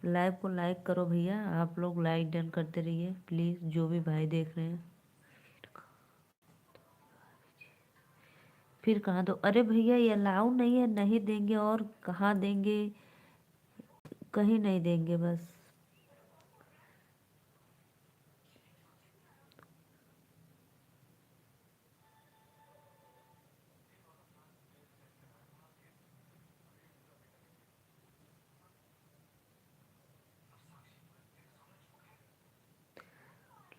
लाइव को लाइक करो भैया, आप लोग लाइक डन करते रहिए प्लीज़, जो भी भाई देख रहे हैं। फिर कहाँ दो, अरे भैया ये अलाउ नहीं है, नहीं देंगे और कहाँ देंगे, कहीं नहीं देंगे बस।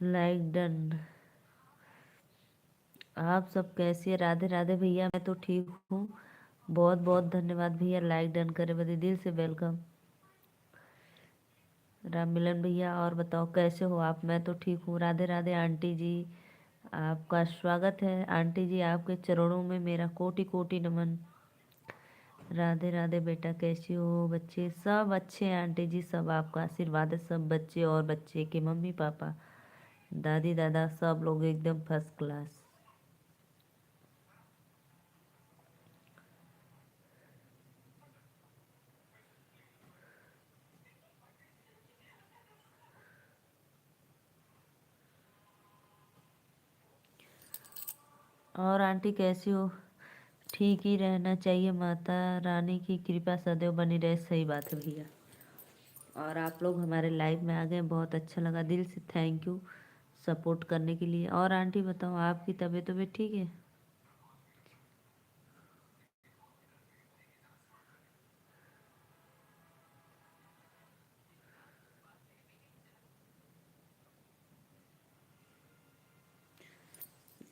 Like done. आप सब कैसे, राधे राधे भैया, मैं तो ठीक हूँ। बहुत बहुत धन्यवाद भैया, लाइक डन करे बदे दिल से वेलकम। राम मिलन भैया और बताओ कैसे हो आप, मैं तो ठीक हूँ। राधे राधे आंटी जी, आपका स्वागत है आंटी जी, आपके चरणों में मेरा कोटि कोटि नमन। राधे राधे बेटा, कैसी हो, बच्चे सब अच्छे हैं आंटी जी, सब आपका आशीर्वाद है, सब बच्चे और बच्चे के मम्मी पापा दादी दादा सब लोग एकदम फर्स्ट क्लास। और आंटी कैसी हो, ठीक ही रहना चाहिए, माता रानी की कृपा सदैव बनी रहे, सही बात है भैया। और आप लोग हमारे लाइव में आ गए, बहुत अच्छा लगा, दिल से थैंक यू सपोर्ट करने के लिए। और आंटी बताओ आपकी तबीयत तबीयत ठीक है?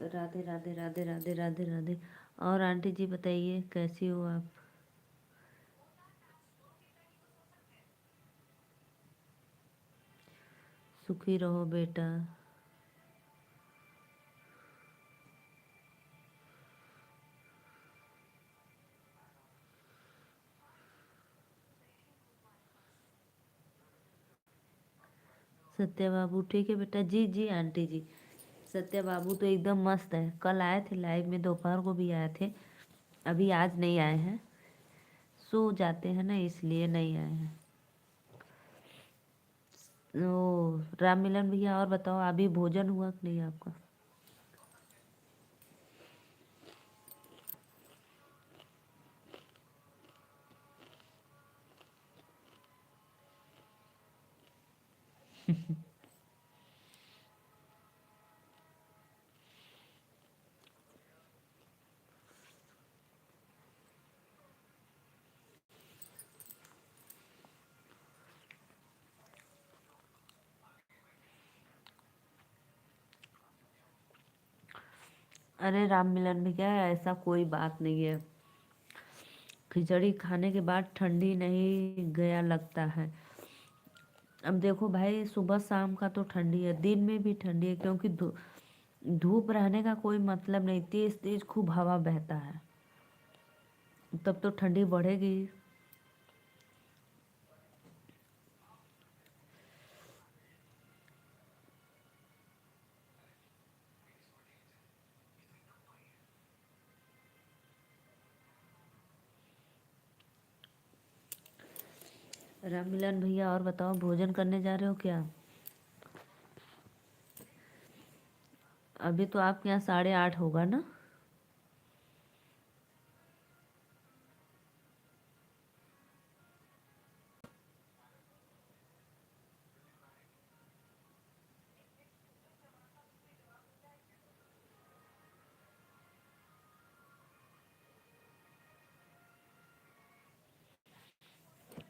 राधे राधे राधे राधे राधे राधे। और आंटी जी बताइए कैसी हो आप? सुखी रहो बेटा। सत्या बाबू ठीक है बेटा, जी जी आंटी जी। सत्या बाबू तो एकदम मस्त है, कल आए थे लाइव में, दोपहर को भी आए थे, अभी आज नहीं आए हैं, सो जाते हैं ना इसलिए नहीं आए हैं। ओ राम मिलन भैया और बताओ अभी भोजन हुआ कि नहीं आपका? अरे राम मिलन भैया ऐसा कोई बात नहीं है, खिचड़ी खाने के बाद ठंडी नहीं गया लगता है। अब देखो भाई सुबह शाम का तो ठंडी है, दिन में भी ठंडी है, क्योंकि धूप रहने का कोई मतलब नहीं, तेज तेज खूब हवा बहता है, तब तो ठंडी बढ़ेगी। राम मिलन भैया और बताओ भोजन करने जा रहे हो क्या? अभी तो आपके यहाँ 8:30 होगा ना?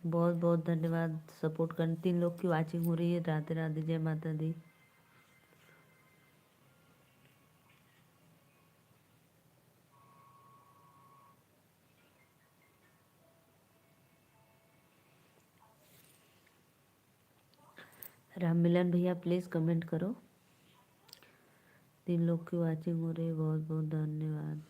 बहुत बहुत धन्यवाद सपोर्ट करने, 3 लोग की वाचिंग हो रही है, राधे राधे, जय माता दी। राम मिलन भैया प्लीज़ कमेंट करो, 3 लोग की वाचिंग हो रही है, बहुत बहुत धन्यवाद।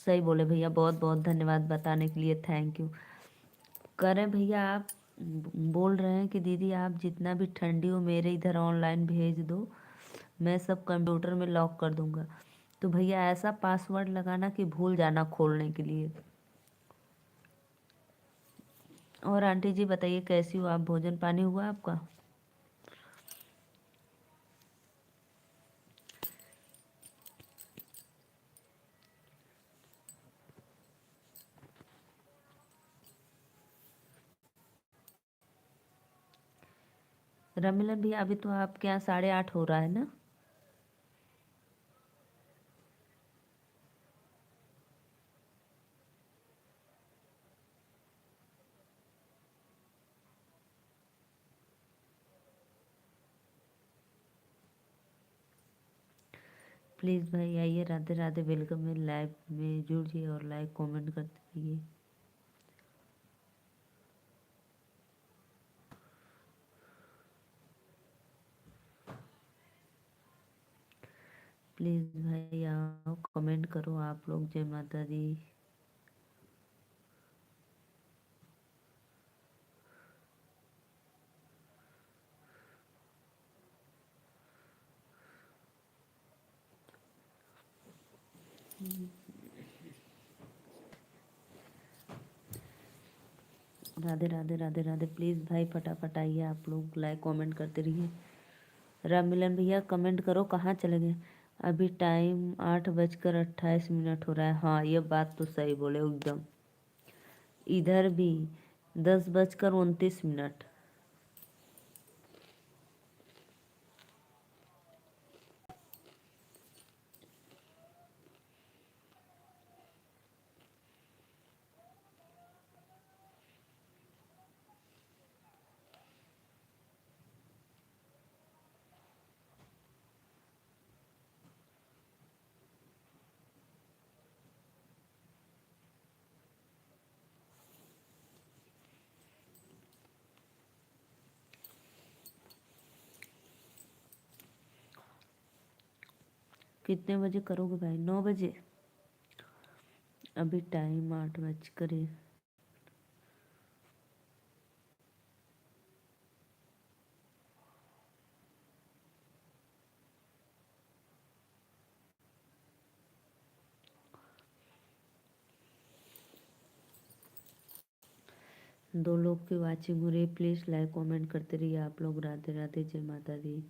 सही बोले भैया, बहुत बहुत धन्यवाद बताने के लिए, थैंक यू। करें भैया आप बोल रहे हैं कि दीदी आप जितना भी ठंडी हो मेरे इधर ऑनलाइन भेज दो, मैं सब कंप्यूटर में लॉक कर दूंगा। तो भैया ऐसा पासवर्ड लगाना कि भूल जाना खोलने के लिए। और आंटी जी बताइए कैसी हो आप, भोजन पानी हुआ आपका? रमिलन भैया अभी तो आपके यहाँ 8:30 हो रहा है ना? प्लीज़ भाई आइए, राधे राधे, वेलकम है, लाइव में जुड़िए और लाइक कमेंट करते रहिए। प्लीज़ भाई आओ कमेंट करो आप लोग, जय माता दी। राधे राधे राधे राधे, प्लीज़ भाई फटाफट आइए, आप लोग लाइक कमेंट करते रहिए। राम मिलन भैया कमेंट करो, कहाँ चले गए? अभी टाइम 8:28 हो रहा है। हाँ ये बात तो सही बोले एकदम, इधर भी 10:29। कितने बजे करोगे भाई? 9 बजे? अभी टाइम 8 बज कर। 2 लोग की वाचिंग हो रही है, प्लीज़ लाइक कमेंट करते रहिए आप लोग। राधे राधे, जय माता दी।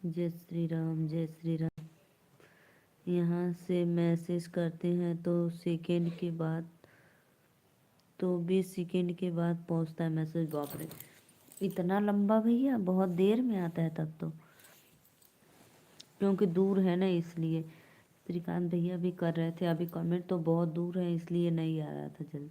जय श्री राम, जय श्री राम। यहाँ से मैसेज करते हैं तो सेकंड के बाद, तो 20 सेकंड के बाद पहुँचता है मैसेज। बाप रे, इतना लंबा भैया, बहुत देर में आता है तब तो, क्योंकि दूर है ना इसलिए। श्रीकांत भैया भी कर रहे थे अभी कमेंट, तो बहुत दूर है इसलिए नहीं आ रहा था जल्दी।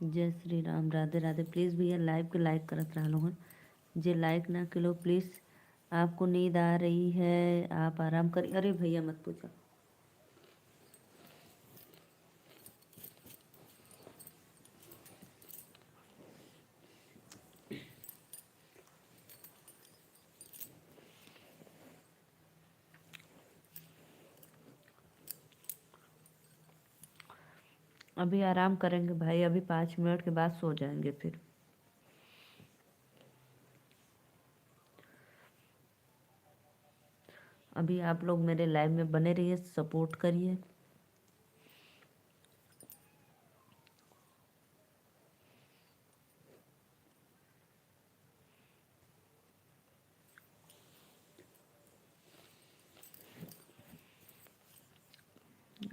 जय श्री राम, राधे राधे। प्लीज़ भैया लाइव के लाइक करत रहा लोगन, जे लाइक ना किलो प्लीज़। आपको नींद आ रही है आप आराम करिए। अरे भैया मत पूछो। अभी आराम करेंगे भाई, अभी 5 मिनट के बाद सो जाएंगे फिर। अभी आप लोग मेरे लाइव में बने रहिए, सपोर्ट करिए।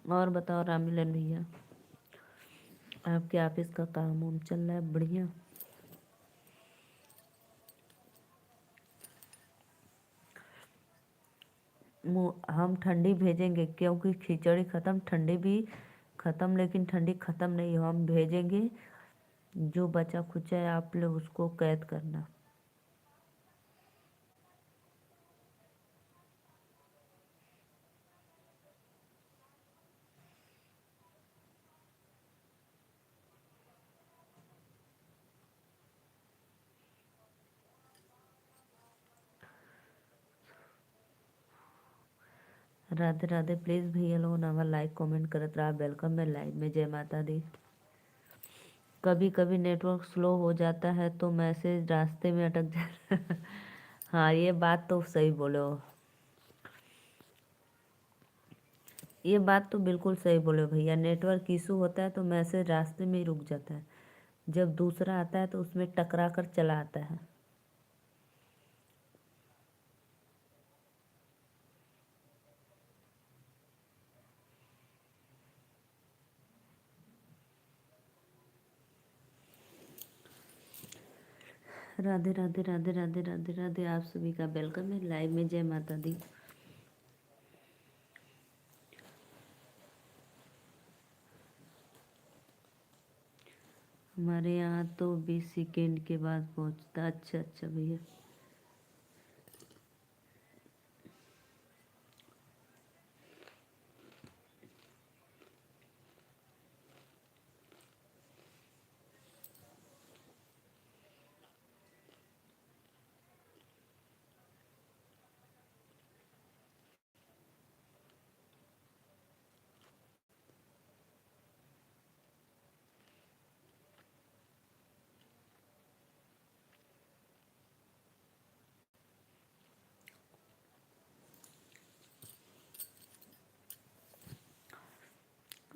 और बताओ राममिलन भैया, आपके ऑफिस का काम वाम चल रहा है बढ़िया? हम ठंडी भेजेंगे, क्योंकि खिचड़ी ख़त्म, ठंडी भी ख़त्म, लेकिन ठंडी ख़त्म नहीं, हम भेजेंगे। जो बचा खुचा है आप लोग उसको कैद करना। राधे राधे। प्लीज़ भैया लोग नवा लाइक कमेंट करत रहा। वेलकम है लाइव में। जय माता दी। कभी कभी नेटवर्क स्लो हो जाता है तो मैसेज रास्ते में अटक जाता है। हाँ, ये बात तो सही बोले हो। ये बात तो बिल्कुल सही बोले हो भैया, नेटवर्क इशू होता है तो मैसेज रास्ते में ही रुक जाता है। जब दूसरा आता है तो उसमें टकरा कर चला आता है। राधे राधे राधे राधे राधे राधे। आप सभी का वेलकम है लाइव में। जय माता दी। हमारे यहाँ तो 20 सेकेंड के बाद पहुँचता। अच्छा अच्छा भैया।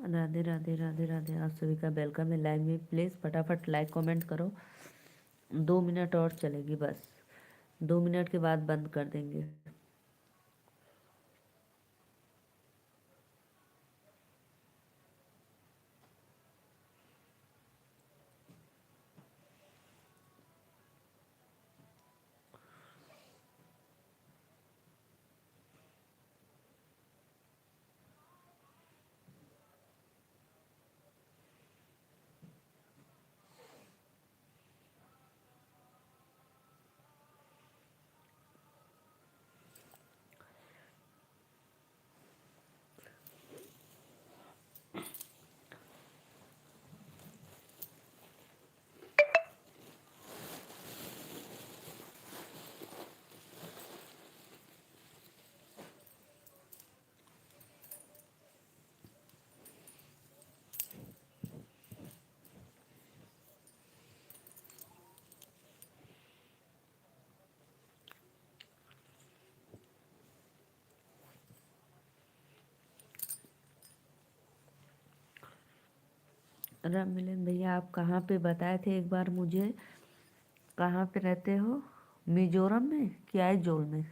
राधे राधे राधे राधे। आप सभी का वेलकम है लाइव में। प्लीज़ फटाफट लाइक कमेंट करो। 2 मिनट और चलेगी बस, 2 मिनट के बाद बंद कर देंगे। राम मिलन भैया, आप कहाँ पे बताए थे एक बार मुझे, कहाँ पे रहते हो? मिजोरम में कि आइजोल में?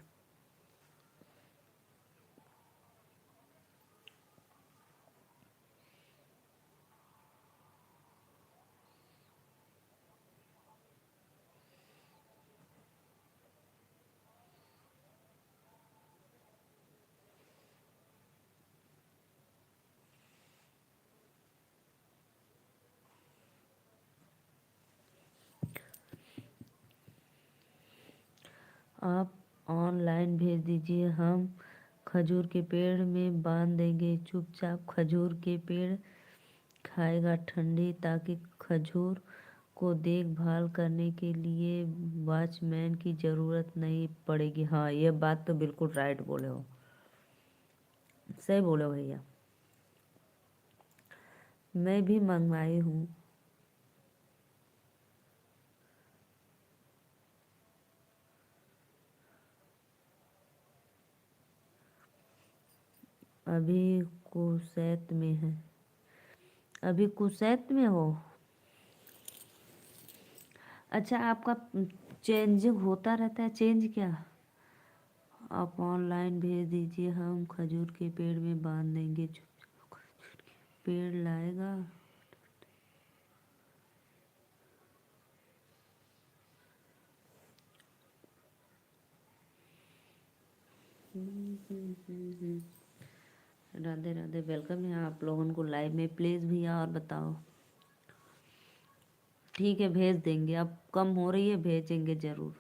आप ऑनलाइन भेज दीजिए, हम खजूर के पेड़ में बांध देंगे। चुपचाप खजूर के पेड़ खाएगा ठंडी, ताकि खजूर को देखभाल करने के लिए वॉचमैन की ज़रूरत नहीं पड़ेगी। हाँ, ये बात तो बिल्कुल राइट बोले हो, सही बोले हो भैया। मैं भी मंगवाई हूँ। अभी कुसैत में है। अभी कुसैत में हो? अच्छा, आपका चेंज होता रहता है, चेंज क्या? आप ऑनलाइन भेज दीजिए, हम खजूर के पेड़ में बांध देंगे। पेड़ लाएगा। राधे राधे, वेलकम है आप लोगों को लाइव में। प्लीज़ भैया और बताओ। ठीक है, भेज देंगे। अब कम हो रही है, भेजेंगे ज़रूर।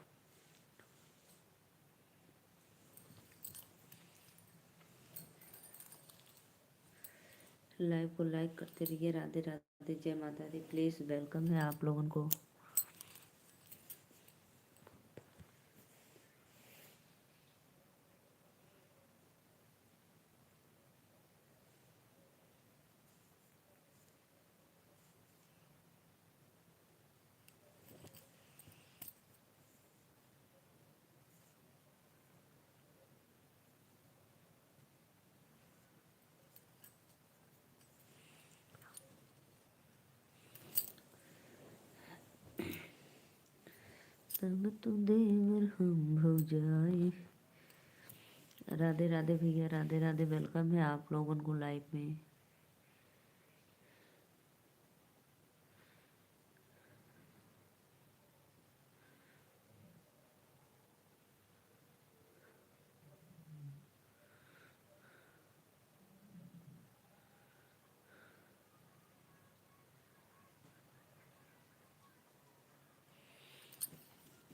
लाइव को लाइक करते रहिए। राधे राधे, जय माता दी। प्लीज़ वेलकम है आप लोगों को। तब तो देवर हम भौजाई। राधे राधे भैया, राधे राधे, वेलकम है आप लोगों को लाइव में।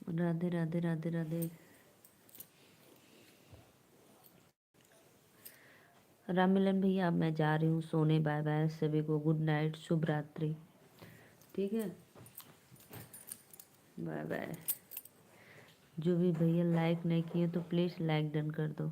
राधे राधे, राधे राधे। राम मिलन भैया, अब मैं जा रही हूँ सोने। बाय बाय सभी को, गुड नाइट, शुभ रात्रि। ठीक है, बाय बाय। जो भी भैया लाइक नहीं किए तो प्लीज़ लाइक डन कर दो।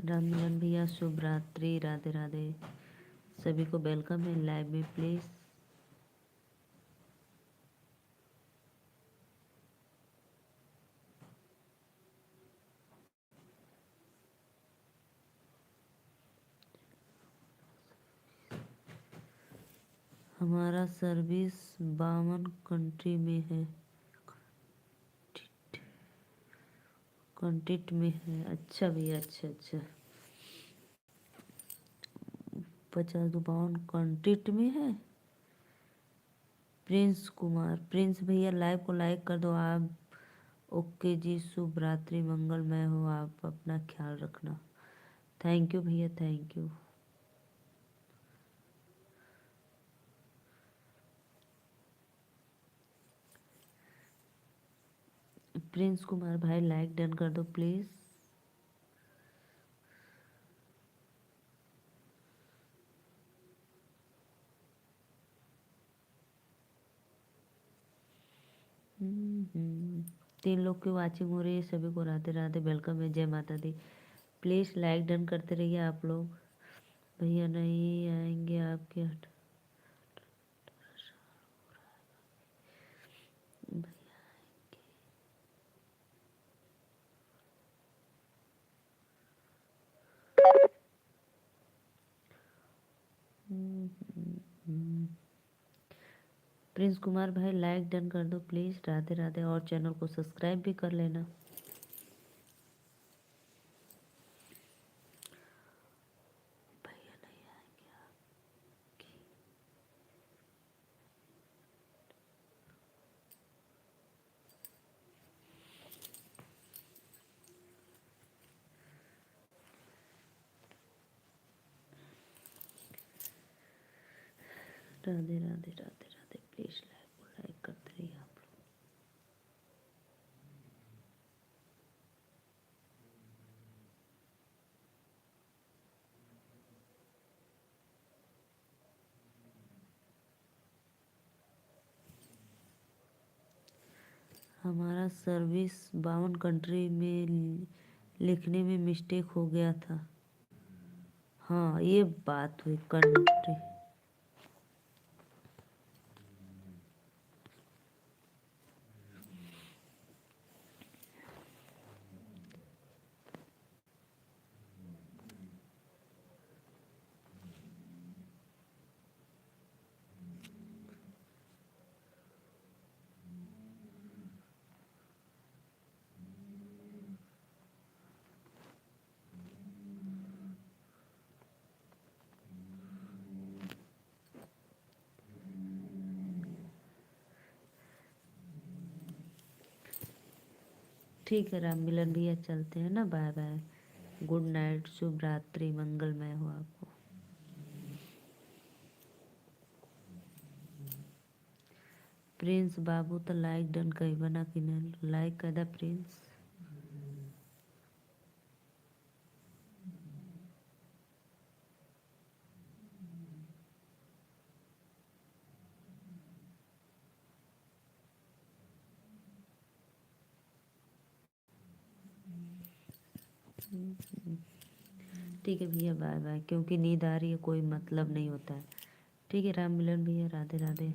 राम मिलन भैया, शुभ रात्रि, राधे राधे। सभी को वेलकम है लाइव में। प्लीज़ हमारा सर्विस 52 कंट्री में है। कंटिट में है। अच्छा भैया, अच्छा अच्छा। 50-52 कंटिट में है। प्रिंस कुमार, प्रिंस भैया लाइव को लाइक कर दो आप। ओके जी, शुभ रात्रि, मंगलमय हो। आप अपना ख्याल रखना। थैंक यू भैया, थैंक यू। प्रिंस कुमार भाई लाइक डन कर दो प्लीज़। तीन लोग की वाचिंग हो रही है। सभी को राधे राधे, वेलकम है, जय माता दी। प्लीज़ लाइक डन करते रहिए आप लोग। भैया नहीं आएंगे आपके हट। प्रिंस कुमार भाई लाइक डन कर दो प्लीज़। राधे राधे, और चैनल को सब्सक्राइब भी कर लेना। भैया नहीं आएंगे आपकी। राधे राधे, राधे राधे। प्लीज लाइक को लाइक करते रहिए आप लोग। हमारा सर्विस 52 कंट्री में लिखने में मिस्टेक हो गया था। हाँ ये बात हुई कंट्री। ठीक है राम मिलन भैया, चलते हैं ना, बाय बाय, गुड नाइट, शुभ रात्रि, मंगलमय हो आपको। प्रिंस बाबू तो लाइक डन कही बना कि नहीं लाइक कर दा प्रिंस। ठीक है भैया, बाय बाय, क्योंकि नींद आ रही है, कोई मतलब नहीं होता है। ठीक है राम मिलन भैया, राधे राधे।